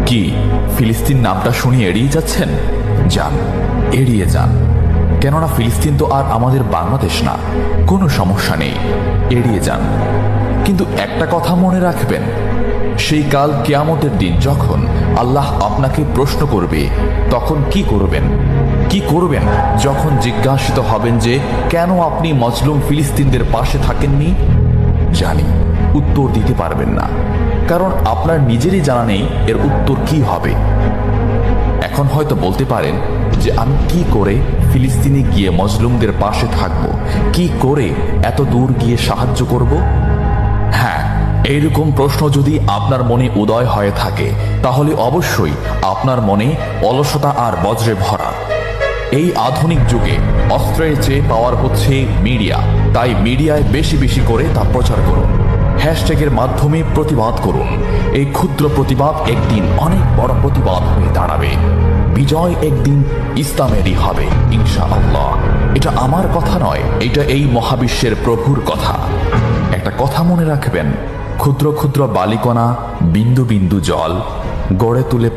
কি ফিলিস্তিন নামটা শুনে এড়িয়ে যাচ্ছেন? যান, এড়িয়ে যান। কেননা ফিলিস্তিন তো আর আমাদের বাংলাদেশ না। কোনো সমস্যা নেই, এড়িয়ে যান। কিন্তু একটা কথা মনে রাখবেন, সেই কাল কিয়ামতের দিন যখন আল্লাহ আপনাকে প্রশ্ন করবে, তখন কি করবেন? কি করবেন যখন জিজ্ঞাসিত হবেন যে কেন আপনি মজলুম ফিলিস্তিনদের পাশে থাকেননি? জানি উত্তর দিতে পারবেন না, কারণ আপনার নিজেরই জানা নেই এর উত্তর কি হবে। এখন হয়তো বলতে পারেন যে আমি কি করে ফিলিস্তিনে গিয়ে মজলুমদের পাশে থাকব, কি করে এত দূর গিয়ে সাহায্য করব? হ্যাঁ, এইরকম প্রশ্ন যদি আপনার মনে উদয় হয়ে থাকে, তাহলে অবশ্যই আপনার মনে অলসতা আর বজ্রে ভরা। এই আধুনিক যুগে অস্ত্রের চেয়ে পাওয়ার হচ্ছে মিডিয়া, তাই মিডিয়ায় বেশি বেশি করে তা প্রচার করুন। হ্যাশট্যাগের মাধ্যমে প্রতিবাদ করুন। এই ক্ষুদ্র প্রতিবাদ একদিন অনেক বড় প্রতিবাদ হয়ে দাঁড়াবে। বিজয় একদিন ইসলামেরই হবে ইনশাআল্লাহ। এটা আমার কথা নয়, এটা এই মহাবিশ্বের প্রভুর কথা। একটা কথা মনে রাখবেন, ক্ষুদ্র ক্ষুদ্র বালিকণা, বিন্দু বিন্দু জল গড়ে তুলে